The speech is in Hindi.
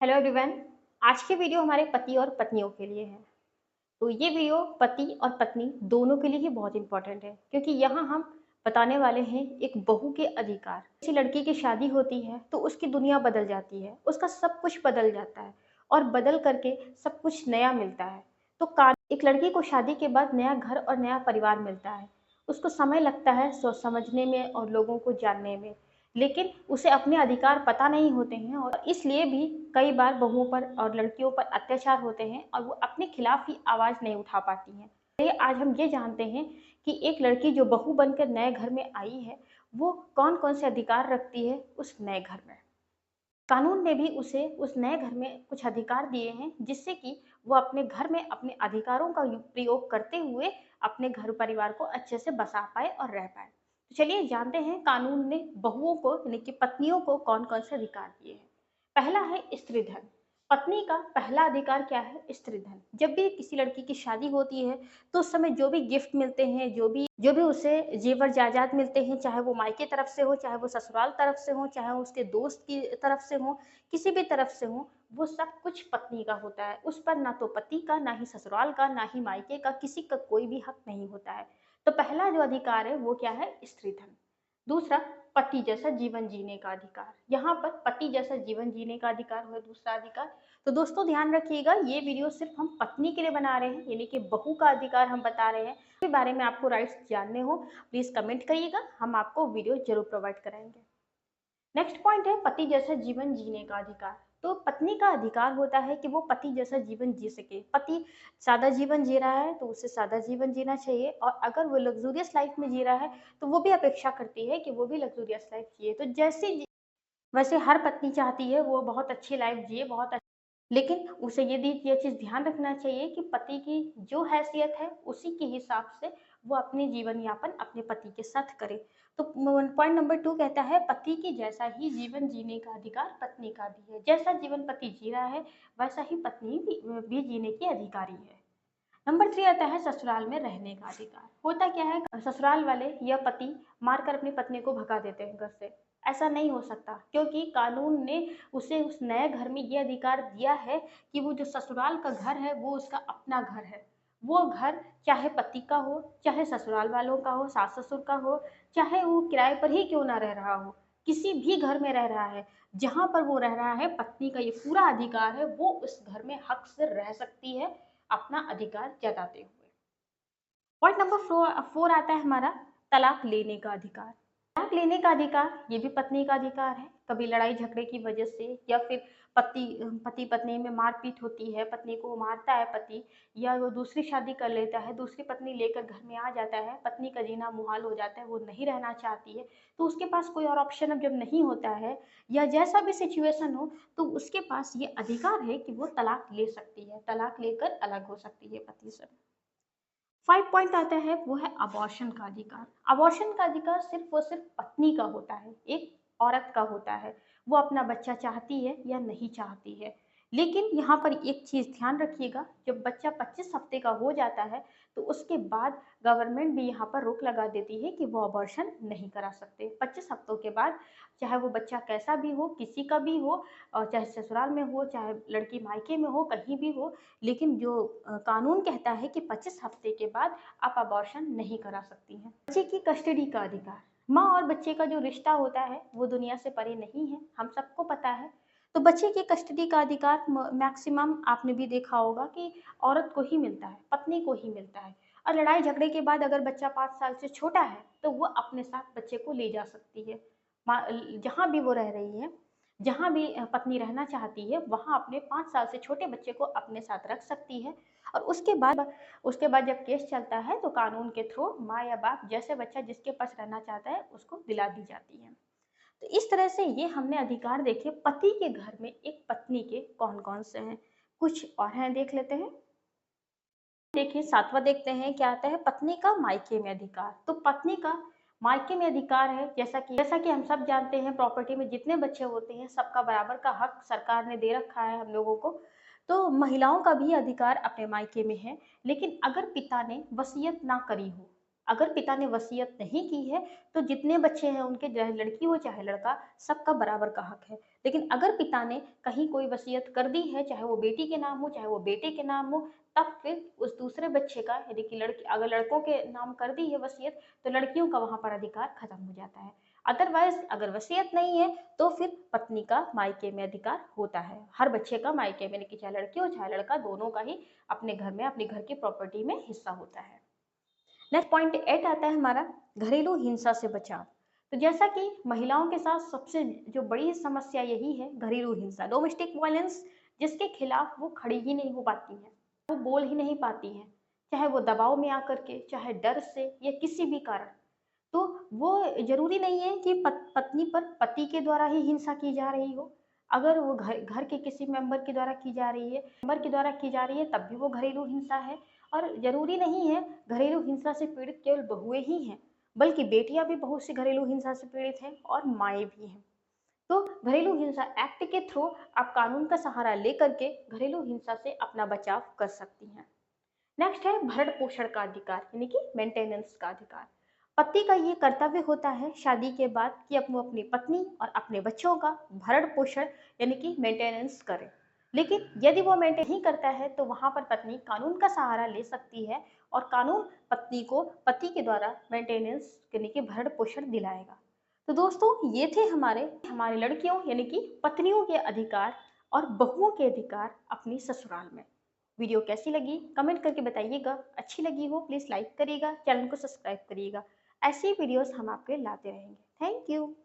Hello everyone. आज की वीडियो हमारे पति और पत्नियों के लिए है। तो ये वीडियो पति और पत्नी दोनों के लिए ही बहुत इंपॉर्टेंट है, क्योंकि यहाँ हम बताने वाले हैं एक बहू के अधिकार। किसी लड़की की शादी होती है तो उसकी दुनिया बदल जाती है, उसका सब कुछ बदल जाता है और बदल करके सब कुछ नया मिलता है। तो एक लड़की को शादी के बाद नया घर और नया परिवार मिलता है। उसको समय लगता है सोच समझने में और लोगों को जानने में, लेकिन उसे अपने अधिकार पता नहीं होते हैं और इसलिए भी कई बार बहुओं पर और लड़कियों पर अत्याचार होते हैं और वो अपने खिलाफ ही आवाज नहीं उठा पाती हैं। चलिए आज हम ये जानते हैं कि एक लड़की जो बहू बनकर नए घर में आई है, वो कौन कौन से अधिकार रखती है उस नए घर में। कानून ने भी उसे उस नए घर में कुछ अधिकार दिए हैं, जिससे कि वो अपने घर में अपने अधिकारों का प्रयोग करते हुए अपने घर परिवार को अच्छे से बसा पाए और रह पाए। तो चलिए जानते हैं कानून ने बहुओं को यानी कि पत्नियों को कौन कौन से अधिकार दिए हैं। पहला है स्त्री धन। पत्नी का पहला अधिकार क्या है? स्त्री धन। जब भी किसी लड़की की शादी होती है तो उस समय जो भी गिफ्ट मिलते हैं, जो भी उसे जेवर जायदाद मिलते हैं, चाहे वो मायके तरफ से हो, चाहे वो ससुराल तरफ से हो, चाहे वो उसके दोस्त की तरफ से हो, किसी भी तरफ से हो, वो सब कुछ पत्नी का होता है। उस पर ना तो पति का, ना ही ससुराल का, ना ही मायके का, किसी का कोई भी हक नहीं होता है। तो पहला जो अधिकार है वो क्या है? स्त्री धन। दूसरा, पति जैसा जीवन जीने का अधिकार। यहाँ पर पति जैसा जीवन जीने का अधिकार हुआ दूसरा अधिकार। तो दोस्तों ध्यान रखिएगा, ये वीडियो सिर्फ हम पत्नी के लिए बना रहे हैं, यानी कि बहू का अधिकार हम बता रहे हैं। के बारे में आपको राइट्स जानने हो, प्लीज कमेंट करिएगा, हम आपको वीडियो जरूर प्रोवाइड कराएंगे। नेक्स्ट पॉइंट है पति जैसा जीवन जीने का अधिकार। तो पत्नी का अधिकार होता है कि वो पति जैसा जीवन जी सके। पति सादा जीवन जी रहा है तो उसे सादा जीवन जीना चाहिए, और अगर वो लग्जूरियस लाइफ में जी रहा है तो वो भी अपेक्षा करती है कि वो भी लग्जूरियस लाइफ जिए। तो वैसे हर पत्नी चाहती है वो बहुत अच्छी लाइफ जिए, लेकिन उसे ये चीज़ ध्यान रखना चाहिए कि पति की जो हैसियत है उसी के हिसाब से वो अपने जीवन यापन अपने पति के साथ करे। तो पॉइंट नंबर 2 कहता है पति की जैसा ही जीवन जीने का अधिकार पत्नी का भी है। जैसा जीवन पति जी रहा है वैसा ही पत्नी भी जीने की अधिकारी है। नंबर 3 आता है ससुराल में रहने का अधिकार। होता क्या है, ससुराल वाले या पति मारकर अपनी पत्नी को भगा देते हैं घर से। ऐसा नहीं हो सकता, क्योंकि कानून ने उसे उस नए घर में ये अधिकार दिया है कि वो जो ससुराल का घर है वो उसका अपना घर है। वो घर चाहे पति का हो, चाहे ससुराल वालों का हो, सास ससुर का हो, चाहे वो किराए पर ही क्यों ना रह रहा हो, किसी भी घर में रह रहा है, जहां पर वो रह रहा है पत्नी का ये पूरा अधिकार है, वो उस घर में हक से रह सकती है अपना अधिकार जताते हुए। पॉइंट नंबर 4 आता है हमारा तलाक लेने का अधिकार। तलाक लेने का अधिकार ये भी पत्नी का अधिकार है। कभी लड़ाई झगड़े की वजह से या फिर पति पति पत्नी में मारपीट होती है, पत्नी को मारता है पति, या वो दूसरी शादी कर लेता है, दूसरी पत्नी लेकर घर में आ जाता है, पत्नी का जीना मुहाल हो जाता है, वो नहीं रहना चाहती है, तो उसके पास कोई और ऑप्शन अब जब नहीं होता है, या जैसा भी सिचुएशन हो, तो उसके पास ये अधिकार है कि वो तलाक ले सकती है, तलाक लेकर अलग हो सकती है पति से। 5 पॉइंट आता है वो है अबॉर्शन का अधिकार। अबॉर्शन का अधिकार सिर्फ और सिर्फ पत्नी का होता है, एक औरत का होता है। वो अपना बच्चा चाहती है या नहीं चाहती है। लेकिन यहाँ पर एक चीज़ ध्यान रखिएगा, जब बच्चा 25 हफ्ते का हो जाता है तो उसके बाद गवर्नमेंट भी यहाँ पर रोक लगा देती है कि वो अबॉर्शन नहीं करा सकते। 25 हफ्तों के बाद चाहे वो बच्चा कैसा भी हो, किसी का भी हो, और चाहे ससुराल में हो, चाहे लड़की मायके में हो, कहीं भी हो, लेकिन जो कानून कहता है कि 25 हफ्ते के बाद आप अबॉर्शन नहीं करा सकती हैं। बच्चे की कस्टडी का अधिकार। माँ और बच्चे का जो रिश्ता होता है वो दुनिया से परे नहीं है, हम सबको पता है। तो बच्चे की कस्टडी का अधिकार मैक्सिमम आपने भी देखा होगा कि औरत को ही मिलता है, पत्नी को ही मिलता है। और लड़ाई झगड़े के बाद अगर बच्चा 5 साल से छोटा है तो वो अपने साथ बच्चे को ले जा सकती है। जहाँ भी वो रह रही है, जहाँ भी पत्नी रहना चाहती है, वहाँ अपने 5 साल से छोटे बच्चे को अपने साथ रख सकती है। और उसके बाद जब केस चलता है तो कानून के थ्रू माँ या बाप जैसे बच्चा जिसके पास रहना चाहता है उसको दिला दी जाती है। तो इस तरह से ये हमने अधिकार देखे पति के घर में एक पत्नी के कौन-कौन से हैं। कुछ और हैं, देख लेते हैं। देखिए 7वां देखते हैं क्या आता है, पत्नी का मायके में अधिकार। तो पत्नी का मायके में अधिकार है, जैसा कि हम सब जानते हैं, प्रॉपर्टी में जितने बच्चे होते हैं सबका बराबर का हक सरकार ने दे रखा है हम लोगों को। तो महिलाओं का भी अधिकार अपने मायके में है, लेकिन अगर पिता ने वसीयत ना करी हो, अगर पिता ने वसीयत नहीं की है तो जितने बच्चे हैं उनके, चाहे लड़की हो चाहे लड़का, सबका बराबर का हक है। लेकिन अगर पिता ने कहीं कोई वसीयत कर दी है, चाहे वो बेटी के नाम हो चाहे वो बेटे के नाम हो, तब फिर उस दूसरे बच्चे का, यानी कि लड़की अगर लड़कों के नाम कर दी है वसीयत, तो लड़कियों का वहां पर अधिकार खत्म हो जाता है। अदरवाइज अगर वसीयत नहीं है तो फिर पत्नी का मायके में अधिकार होता है। हर बच्चे का मायके में, यानी कि चाहे लड़की हो चाहे लड़का, दोनों का ही अपने घर में, अपने घर की प्रॉपर्टी में हिस्सा होता है। नेक्स्ट पॉइंट 8 आता है हमारा, घरेलू हिंसा से बचाव। तो जैसा कि महिलाओं के साथ सबसे जो बड़ी समस्या यही है, घरेलू हिंसा, डोमेस्टिक वायलेंस, जिसके खिलाफ वो खड़ी ही नहीं हो पाती हैं, वो बोल ही नहीं पाती हैं, चाहे वो दबाव में आकर के, चाहे डर से या किसी भी कारण। तो वो जरूरी नहीं है कि पत्नी पर पति के द्वारा ही हिंसा की जा रही हो। अगर वो घर घर के किसी मेंबर के द्वारा की जा रही है, तब भी वो घरेलू हिंसा है। और जरूरी नहीं है घरेलू हिंसा से पीड़ित केवल बहुएं ही हैं, बल्कि बेटियां भी बहुत सी घरेलू हिंसा से पीड़ित हैं और माएँ भी हैं। तो घरेलू हिंसा एक्ट के थ्रू आप कानून का सहारा लेकर के घरेलू हिंसा से अपना बचाव कर सकती हैं। नेक्स्ट है भरण पोषण का अधिकार, यानी कि मेंटेनेंस का अधिकार। पति का ये कर्तव्य होता है शादी के बाद कि अपनी अपनी पत्नी और अपने बच्चों का भरण पोषण, यानी कि मेंटेनेंस करे। लेकिन यदि वो मेंटेन नहीं करता है तो वहां पर पत्नी कानून का सहारा ले सकती है और कानून पत्नी को पति के द्वारा मेंटेनेंस, यानी कि भरण पोषण दिलाएगा। तो दोस्तों ये थे हमारे हमारे लड़कियों, यानी कि पत्नियों के अधिकार और बहुओं के अधिकार अपनी ससुराल में। वीडियो कैसी लगी कमेंट करके बताइएगा। अच्छी लगी हो प्लीज़ लाइक करिएगा, चैनल को सब्सक्राइब करिएगा। ऐसी वीडियोस हम आपके लाते रहेंगे। Thank you.